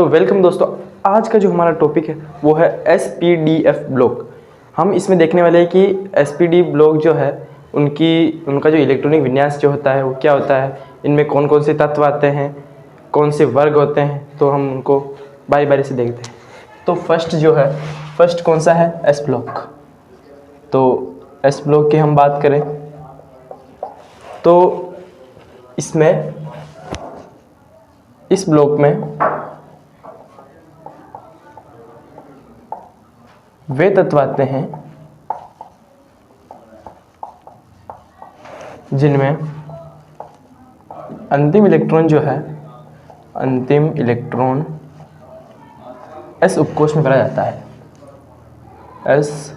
तो वेलकम दोस्तों, आज का जो हमारा टॉपिक है वो है एसपीडीएफ ब्लॉक। हम इसमें देखने वाले हैं कि एसपीडी ब्लॉक जो है उनका जो इलेक्ट्रॉनिक विन्यास जो होता है वो क्या होता है, इनमें कौन कौन से तत्व आते हैं, कौन से वर्ग होते हैं, तो हम उनको बारी बारी से देखते हैं। तो फर्स्ट कौन सा है? S block. तो एस ब्लॉक की हम बात करें तो इस ब्लॉक में वे तत्व आते हैं जिनमें अंतिम इलेक्ट्रॉन एस उपकोष में भरा जाता है। एस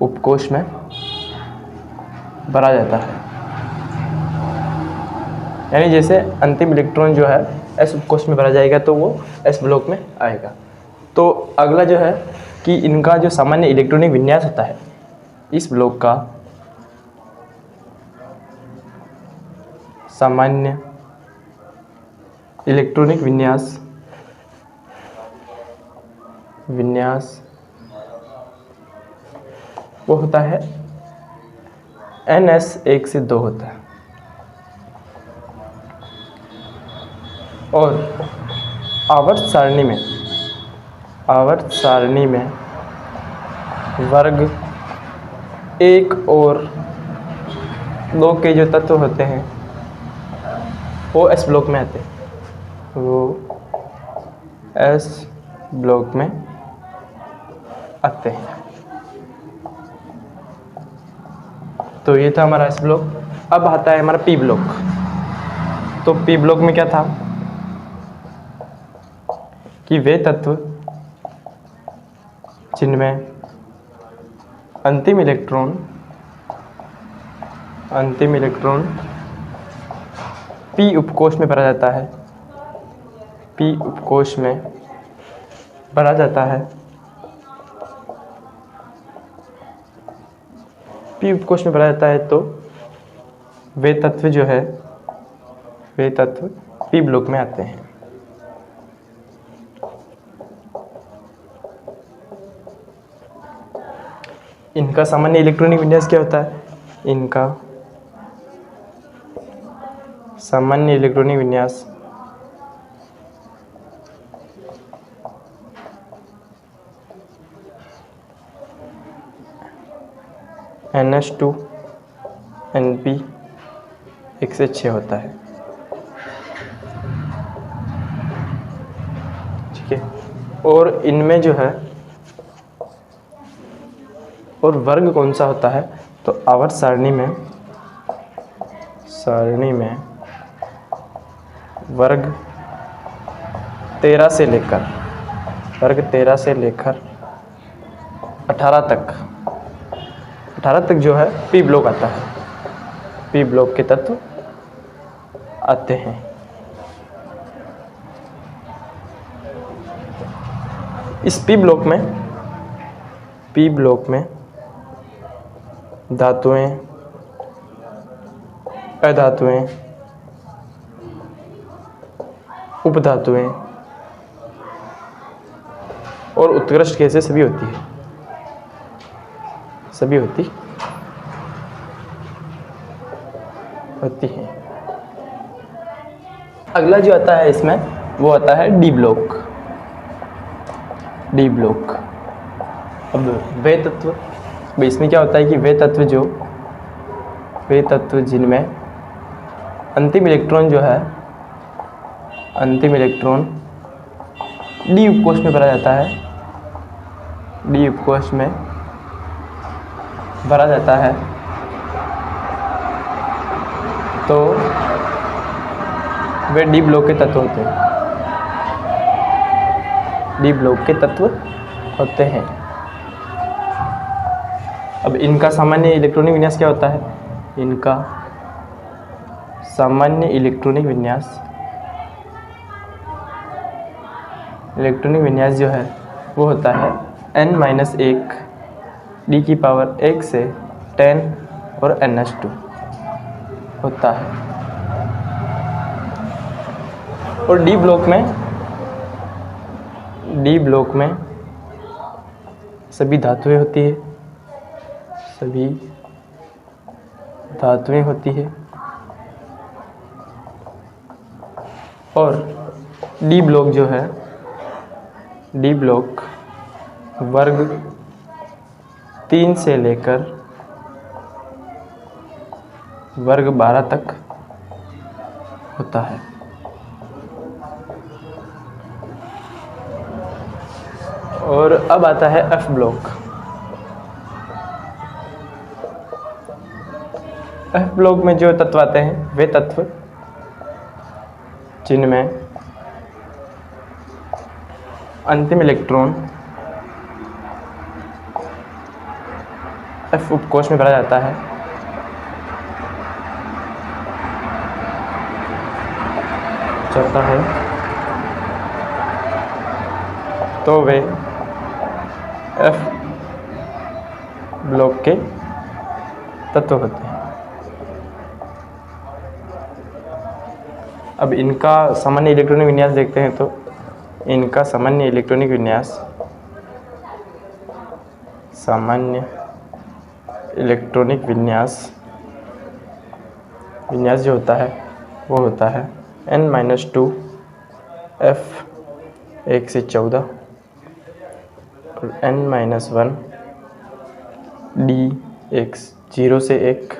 उपकोष में भरा जाता है, यानी जैसे अंतिम इलेक्ट्रॉन जो है एस उपकोष में भरा जाएगा तो वो एस ब्लॉक में आएगा। तो अगला जो है कि इनका जो सामान्य इलेक्ट्रॉनिक विन्यास होता है, इस ब्लॉक का सामान्य इलेक्ट्रॉनिक विन्यास वो होता है NS 1 से 2 होता है। और आवर्त सारणी में वर्ग 1 और 2 के जो तत्व होते हैं वो एस ब्लॉक में आते हैं, वो एस ब्लॉक में आते हैं। तो ये था हमारा एस ब्लॉक। अब आता है हमारा पी ब्लॉक। तो पी ब्लॉक में क्या था कि वे तत्व जिनमें अंतिम इलेक्ट्रॉन पी उपकोष में भरा जाता है। पी उपकोष में भरा जाता है तो वे तत्व पी ब्लॉक में आते हैं। इनका सामान्य इलेक्ट्रॉनिक विन्यास क्या होता है? इनका सामान्य इलेक्ट्रॉनिक विन्यास NH2 NP 1 से 6 होता है। ठीक है। और इनमें जो है और वर्ग कौन सा होता है? तो आवर्त सारणी में वर्ग 13 से लेकर 18 तक जो है पी ब्लॉक आता है। पी ब्लॉक के तत्व आते हैं। इस पी ब्लॉक में धातुएं, अधातुएं, उपधातुएं और उत्कृष्ट गैसें सभी होती हैं। अगला जो आता है इसमें वो आता है डी ब्लॉक। अब वे तत्व, इसमें क्या होता है कि वे तत्व जिनमें अंतिम इलेक्ट्रॉन डी उपकोष में भरा जाता है। डी उपकोष में भरा जाता है तो वे डी ब्लॉक के तत्व होते हैं। अब इनका सामान्य इलेक्ट्रॉनिक विन्यास क्या होता है? इनका सामान्य इलेक्ट्रॉनिक विन्यास जो है वो होता है N-1 D⁻1 से 10 और NH2 होता है। और डी ब्लॉक में डी ब्लॉक में सभी धातुएं होती है, सभी धातुएं होती है। और डी ब्लॉक जो है, डी ब्लॉक वर्ग 3 से लेकर वर्ग 12 तक होता है। और अब आता है एफ ब्लॉक। एफ ब्लॉक में जो तत्व आते हैं वे तत्व जिनमें अंतिम इलेक्ट्रॉन एफ उपकोष में भरा जाता है। चलता है तो वे एफ ब्लॉक के तत्व होते हैं। अब इनका सामान्य इलेक्ट्रॉनिक विन्यास देखते हैं तो इनका सामान्य इलेक्ट्रॉनिक विन्यास, सामान्य इलेक्ट्रॉनिक विन्यास जो होता है वो होता है n-2 F 1 से 14 और n-1 D X 0 से 1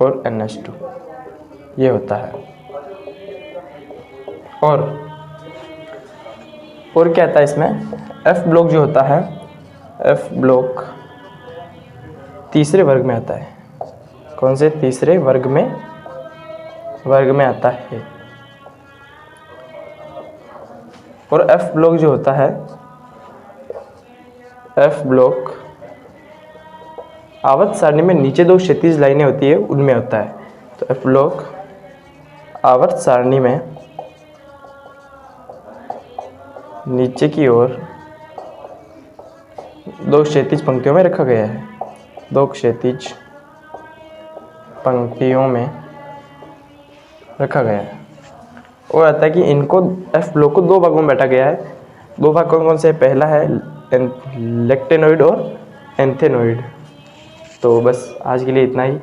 और NH2 ये होता है। और क्या आता है इसमें, F ब्लॉक जो होता है, F ब्लॉक तीसरे वर्ग में आता है। कौन से तीसरे वर्ग में आता है। और F ब्लॉक जो होता है, F ब्लॉक आवर्त सारणी में नीचे 2 क्षैतिज लाइनें होती है उनमें होता है। तो F ब्लॉक आवर्त सारणी में नीचे की ओर 2 क्षैतिज पंक्तियों में रखा गया है। 2 क्षैतिज पंक्तियों में रखा गया है। और आता है कि इनको F ब्लॉक को 2 भागों में बांटा गया है। 2 भाग कौन कौन से, पहला है लेक्टेनोइड और एंथेनोइड। तो बस आज के लिए इतना ही।